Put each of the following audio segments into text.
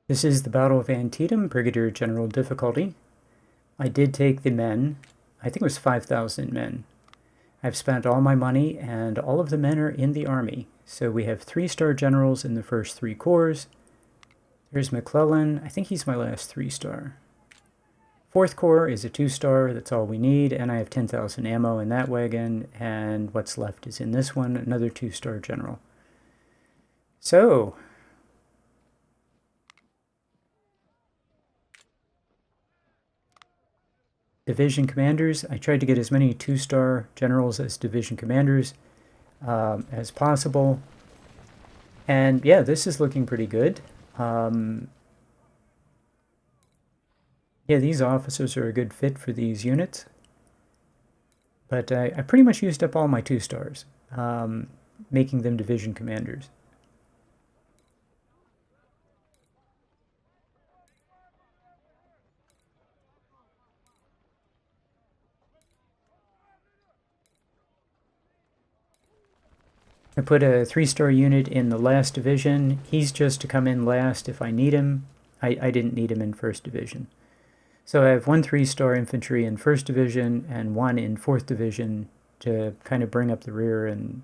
This is the Battle of Antietam, Brigadier General difficulty. I did take the men. I think it was 5,000 men. I've spent all my money, and all of the men are in the army. So we have 3-star generals in the first 3 corps. There's McClellan. I think he's my last 3-star. 4th Corps is a 2-star. That's all we need. And I have 10,000 ammo in that wagon. And what's left is in this one, another 2-star general. So, division commanders. I tried to get as many 2-star generals as division commanders as possible. And yeah, this is looking pretty good. Yeah, these officers are a good fit for these units. But I pretty much used up all my 2-stars, making them division commanders. I put a 3-star unit in the last division. He's just to come in last if I need him. I didn't need him in 1st Division. So I have 1 3-star infantry in 1st Division and 1 in 4th Division to kind of bring up the rear, and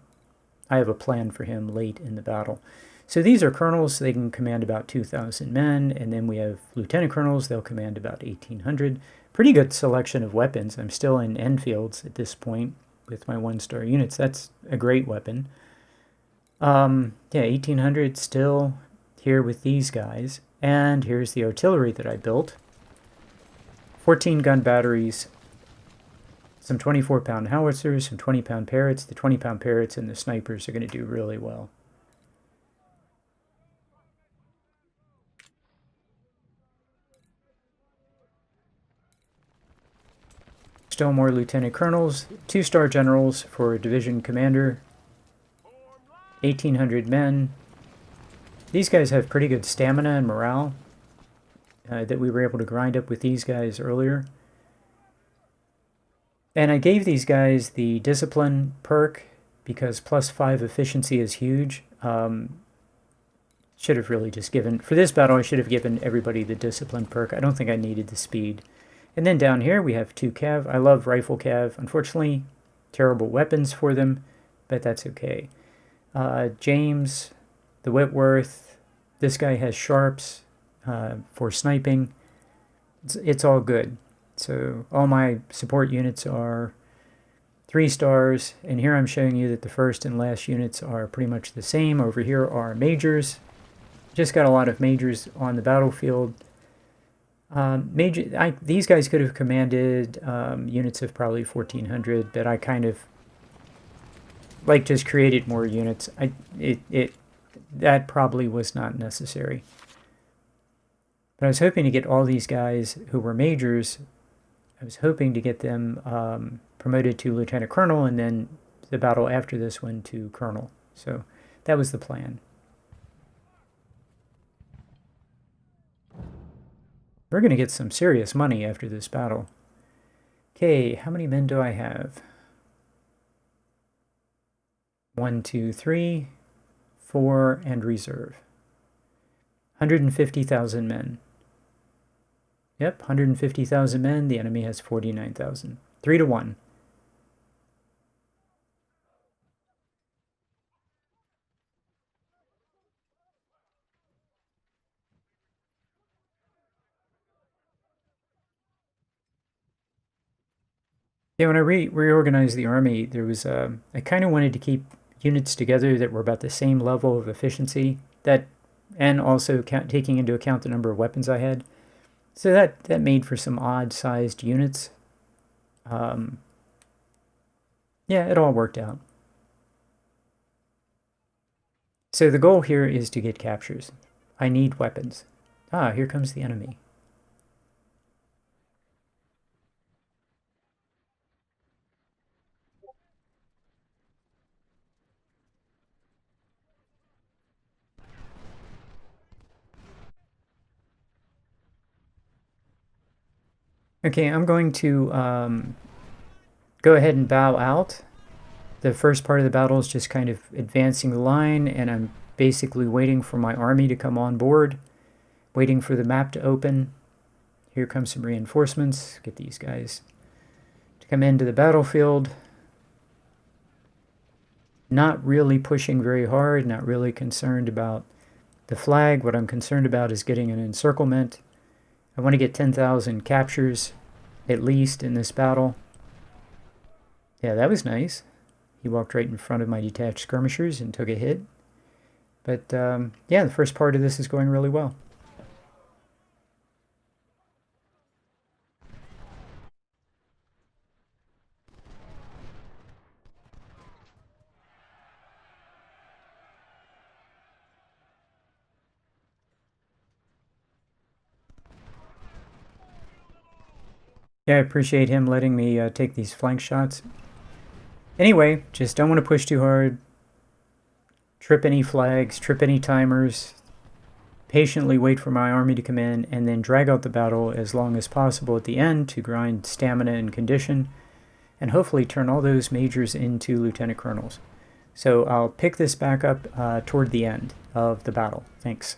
I have a plan for him late in the battle. So these are colonels. They can command about 2,000 men, and then we have lieutenant colonels. They'll command about 1,800. Pretty good selection of weapons. I'm still in Enfields at this point with my 1-star units. That's a great weapon. Yeah, 1,800 still here with these guys. And here's the artillery that I built. 14 gun batteries, some 24-pound howitzers, some 20-pound Parrots. The 20-pound Parrots and the snipers are going to do really well. Still more lieutenant colonels, 2-star generals for a division commander, 1,800 men. These guys have pretty good stamina and morale that we were able to grind up with these guys earlier. And I gave these guys the discipline perk because +5 efficiency is huge. Should have really just given, for this battle, I should have given everybody the discipline perk. I don't think I needed the speed. And then down here we have 2 cav. I love rifle cav. Unfortunately, terrible weapons for them, but that's okay. James, the Whitworth, this guy has sharps for sniping. It's all good. So all my support units are 3 stars, and here I'm showing you that the first and last units are pretty much the same. Over here are majors. Just got a lot of majors on the battlefield. These guys could have commanded units of probably 1,400, but I kind of just created more units. That probably was not necessary. But I was hoping to get all these guys who were majors. I was hoping to get them promoted to lieutenant colonel, and then the battle after this one to colonel. So that was the plan. We're going to get some serious money after this battle. Okay, how many men do I have? 1, 2, 3, 4, and reserve. 150,000 men. Yep, 150,000 men. The enemy has 49,000. 3 to 1. Yeah, when I reorganized the army, there was I kind of wanted to keep units together that were about the same level of efficiency, and also taking into account the number of weapons I had. So that made for some odd-sized units. Yeah, it all worked out. So the goal here is to get captures. I need weapons. Ah, here comes the enemy. Okay, I'm going to go ahead and bow out. The first part of the battle is just kind of advancing the line, and I'm basically waiting for my army to come on board. waiting for the map to open. Here comes some reinforcements. Get these guys to come into the battlefield. Not really pushing very hard, not really concerned about the flag. What I'm concerned about is getting an encirclement. I want to get 10,000 captures, at least, in this battle. Yeah, that was nice. He walked right in front of my detached skirmishers and took a hit. But, yeah, the first part of this is going really well. Yeah, I appreciate him letting me take these flank shots. Anyway, just don't want to push too hard. Trip any flags, trip any timers. Patiently wait for my army to come in, and then drag out the battle as long as possible at the end to grind stamina and condition, and hopefully turn all those majors into lieutenant colonels. So I'll pick this back up toward the end of the battle. Thanks.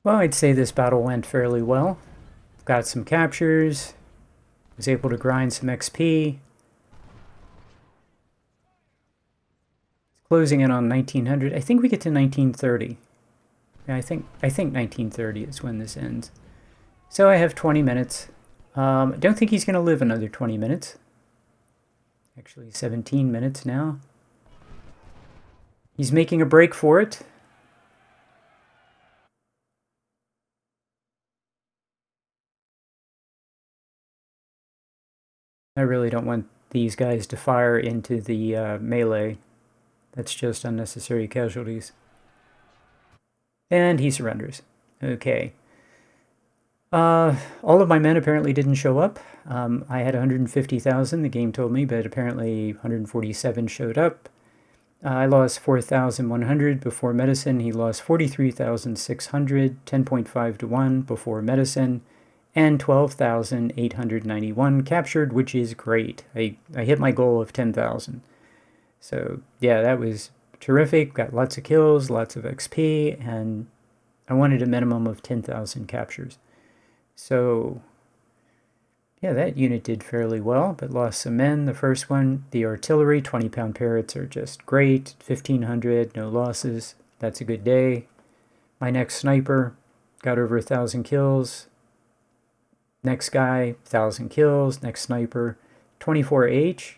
Well, I'd say this battle went fairly well. Got some captures, was able to grind some XP. Closing in on 1900. I think we get to 1930. Yeah, I think 1930 is when this ends. So I have 20 minutes. I don't think he's going to live another 20 minutes. Actually, 17 minutes now. He's making a break for it. I really don't want these guys to fire into the melee. That's just unnecessary casualties. And he surrenders. Okay. All of my men apparently didn't show up. I had 150,000, the game told me, but apparently 147 showed up. I lost 4,100 before medicine. He lost 43,600, 10.5 to 1 before medicine, and 12,891 captured, which is great. I hit my goal of 10,000. So, yeah, that was terrific. Got lots of kills, lots of XP, and I wanted a minimum of 10,000 captures. So, yeah, that unit did fairly well, but lost some men. The first one, the artillery, 20-pound parrots are just great. 1,500, no losses. That's a good day. My next sniper got over 1,000 kills. Next guy, 1,000 kills. Next sniper, 24H.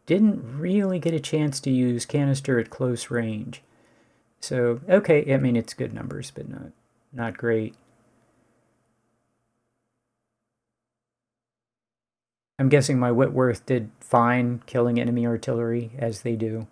Didn't really get a chance to use canister at close range. So, okay, I mean, it's good numbers, but not great. I'm guessing my Whitworth did fine killing enemy artillery, as they do.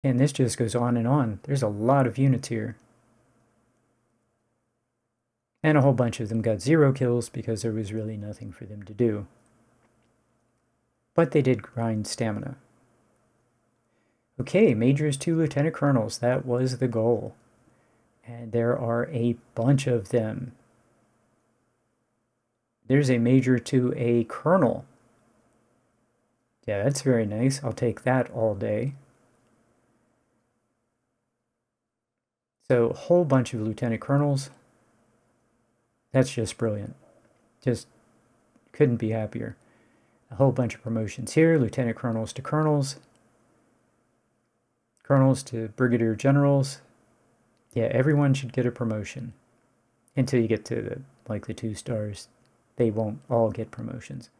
And this just goes on and on. There's a lot of units here. And a whole bunch of them got 0 kills because there was really nothing for them to do. But they did grind stamina. Okay, majors to lieutenant colonels. That was the goal. And there are a bunch of them. There's a major to a colonel. Yeah, that's very nice. I'll take that all day. So a whole bunch of lieutenant colonels. That's just brilliant. Just couldn't be happier. A whole bunch of promotions here. Lieutenant colonels to colonels. Colonels to brigadier generals. Yeah, everyone should get a promotion. Until you get to the 2 stars. They won't all get promotions.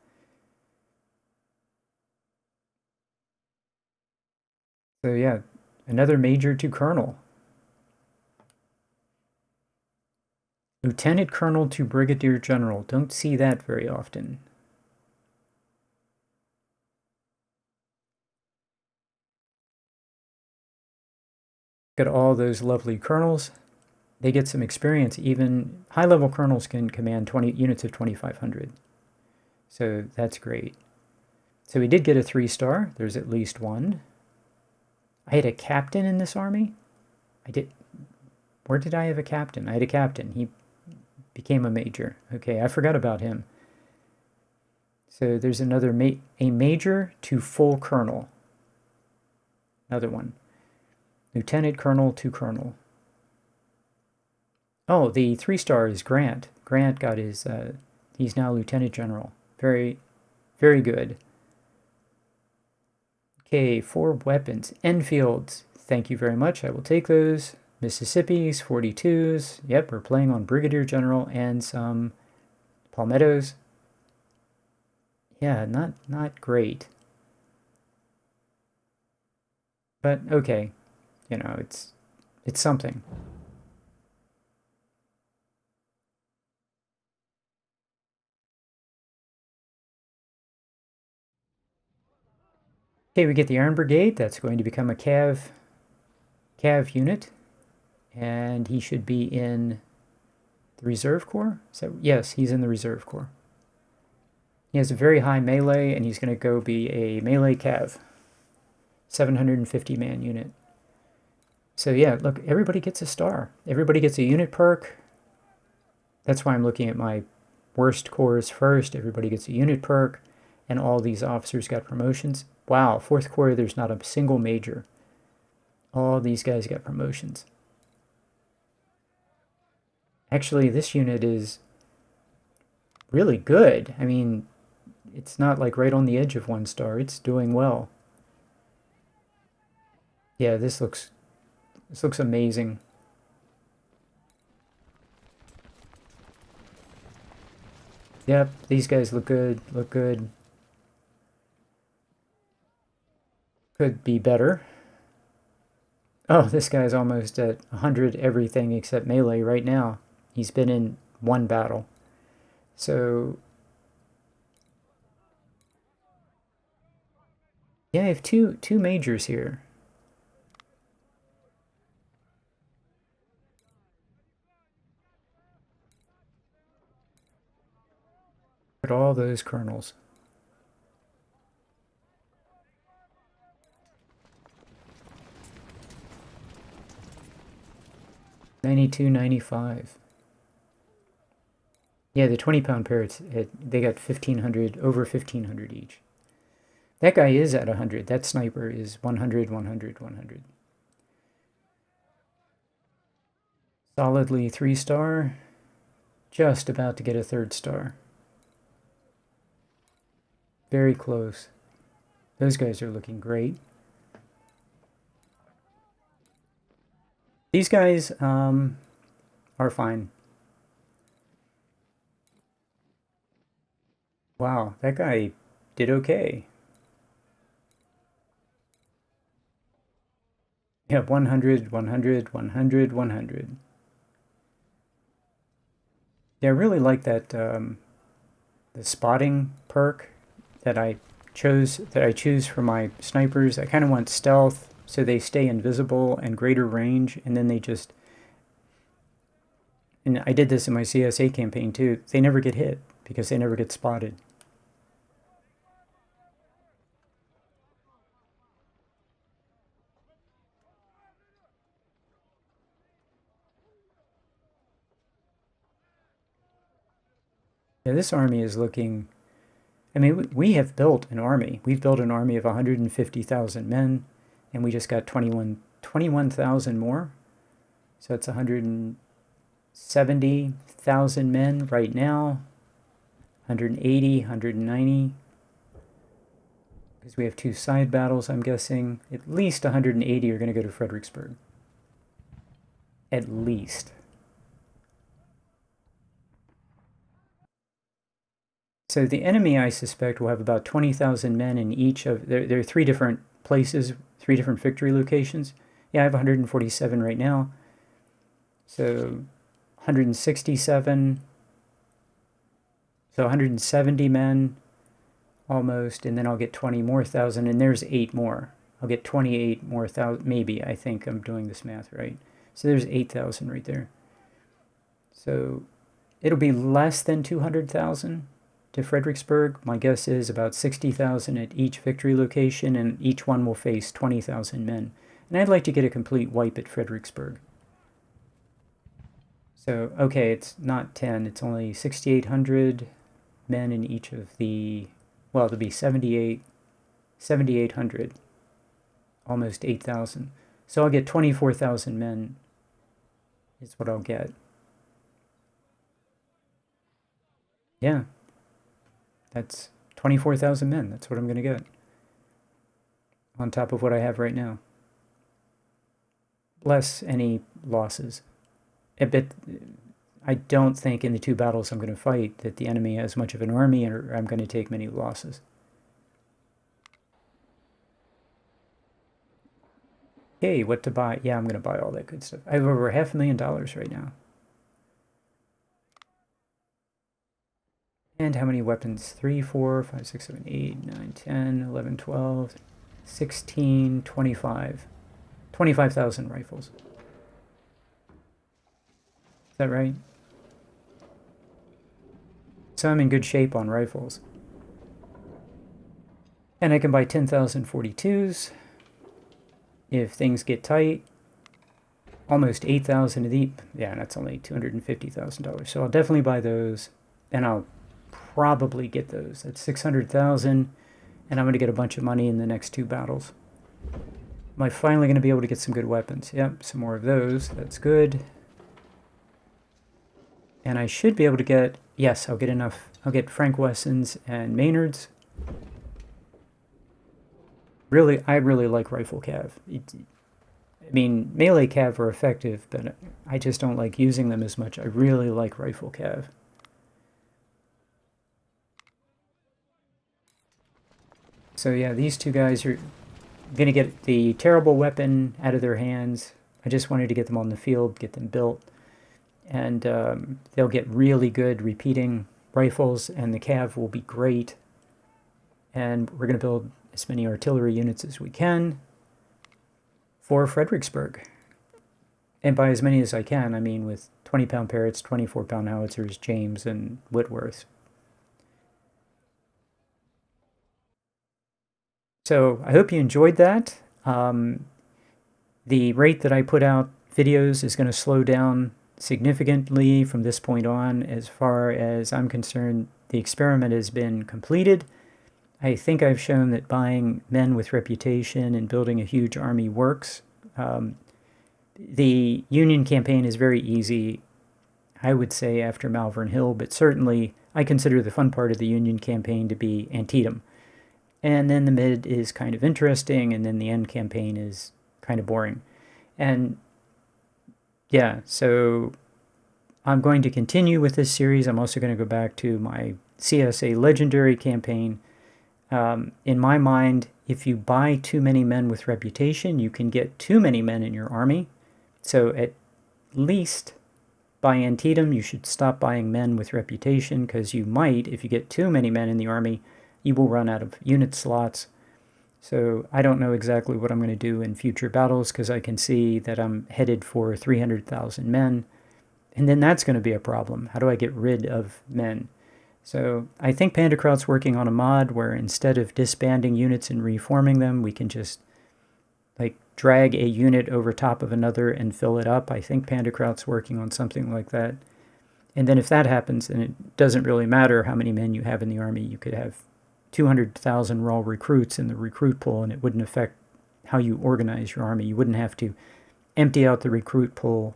So yeah, another major to colonel. Lieutenant colonel to brigadier general. Don't see that very often. Got all those lovely colonels. They get some experience. Even high-level colonels can command 20 units of 2,500. So that's great. So we did get a 3-star. There's at least one. I had a captain in this army. I did. Where did I have a captain? I had a captain. He became a major. Okay, I forgot about him. So there's another a major to full colonel. Another one. Lieutenant colonel to colonel. Oh, the 3-star is Grant. Grant got his, he's now lieutenant general. Very, very good. Okay, 4 weapons. Enfields. Thank you very much. I will take those. Mississippi's, 42s. Yep, we're playing on brigadier general and some palmettos. Yeah, not great. But okay, you know, it's something. Okay, we get the Iron Brigade. That's going to become a cav unit. And he should be in the Reserve Corps? Yes, he's in the Reserve Corps. He has a very high melee, and he's going to go be a melee cav. 750-man unit. So yeah, look, everybody gets a star. Everybody gets a unit perk. That's why I'm looking at my worst corps first. Everybody gets a unit perk, and all these officers got promotions. Wow, fourth corps, there's not a single major. All these guys got promotions. Actually, this unit is really good. I mean, it's not like right on the edge of 1 star. It's doing well. Yeah, this looks amazing. Yep, these guys look good, look good. Could be better. Oh, this guy's almost at 100 everything except melee right now. He's been in 1 battle. So, yeah, I have two majors here. But all those colonels. 92, 95. Yeah, the 20-pound parrots, they got 1,500, over 1,500 each. That guy is at 100. That sniper is 100, 100, 100. Solidly 3-star. Just about to get a 3rd-star. Very close. Those guys are looking great. These guys are fine. Wow, that guy did okay. Yeah, 100, 100, 100, 100. Yeah, I really like that the spotting perk that I choose for my snipers. I kind of want stealth so they stay invisible and greater range, and then they just, and I did this in my CSA campaign too. They never get hit because they never get spotted. Yeah, this army is looking. I mean, we have built an army. We've built an army of 150,000 men, and we just got 21,000 more. So it's 170,000 men right now. 180, 190. Because we have 2 side battles, I'm guessing. At least 180 are going to go to Fredericksburg. At least. So the enemy, I suspect, will have about 20,000 men in each of. There are 3 different places, 3 different victory locations. Yeah, I have 147 right now. So 167. So 170 men almost, and then I'll get 20 more thousand, and there's 8 more. I'll get 28 more thousand, maybe. I think I'm doing this math right. So there's 8,000 right there. So it'll be less than 200,000 to Fredericksburg. My guess is about 60,000 at each victory location, and each one will face 20,000 men. And I'd like to get a complete wipe at Fredericksburg. So, okay, it's not 10, it's only 6,800 men in each of the, well, it'll be 7,800, almost 8,000. So I'll get 24,000 men is what I'll get. Yeah, that's 24,000 men. That's what I'm going to get on top of what I have right now. Less any losses. A bit. I don't think in the 2 battles I'm going to fight that the enemy has much of an army, or I'm going to take many losses. Okay, what to buy? Yeah, I'm going to buy all that good stuff. I have over $500,000 right now. And how many weapons? 3, 4, 5, 6, 7, 8, 9, 10, 11, 12, 16, 25. 25,000 rifles. Is that right? So I'm in good shape on rifles. And I can buy 10,000 42s if things get tight. almost 8,000 of the, yeah, that's only $250,000. So I'll definitely buy those, and I'll probably get those. That's 600,000, and I'm going to get a bunch of money in the next two battles. Am I finally going to be able to get some good weapons? Yep, some more of those. That's good. And I should be able to get, yes, I'll get enough. I'll get Frank Wessons and Maynards. Really, I really like rifle cav. I mean, melee cav are effective, but I just don't like using them as much. I really like rifle cav. So yeah, these two guys are going to get the terrible weapon out of their hands. I just wanted to get them on the field, get them built. And they'll get really good repeating rifles, and the cav will be great. And we're going to build as many artillery units as we can for Fredericksburg. And by as many as I can, I mean with 20-pound Parrots, 24-pound howitzers, James, and Whitworths. So I hope you enjoyed that. The rate that I put out videos is going to slow down significantly from this point on. As far as I'm concerned, the experiment has been completed. I think I've shown that buying men with reputation and building a huge army works. The Union campaign is very easy, I would say, after Malvern Hill, but certainly I consider the fun part of the Union campaign to be Antietam. And then the mid is kind of interesting, and then the end campaign is kind of boring. And yeah, so I'm going to continue with this series. I'm also going to go back to my CSA Legendary campaign. In my mind, if you buy too many men with reputation, you can get too many men in your army. So at least by Antietam, you should stop buying men with reputation, because you might, if you get too many men in the army, you will run out of unit slots. So I don't know exactly what I'm going to do in future battles, because I can see that I'm headed for 300,000 men. And then that's going to be a problem. How do I get rid of men? So I think Pandakraut's working on a mod where instead of disbanding units and reforming them, we can just like drag a unit over top of another and fill it up. I think Pandakraut's working on something like that. And then if that happens, then it doesn't really matter how many men you have in the army. You could have 200,000 raw recruits in the recruit pool, and it wouldn't affect how you organize your army. You wouldn't have to empty out the recruit pool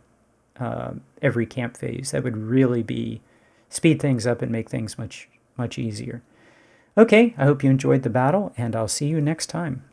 every camp phase. That would really be speed things up and make things much easier. Okay, I hope you enjoyed the battle, and I'll see you next time.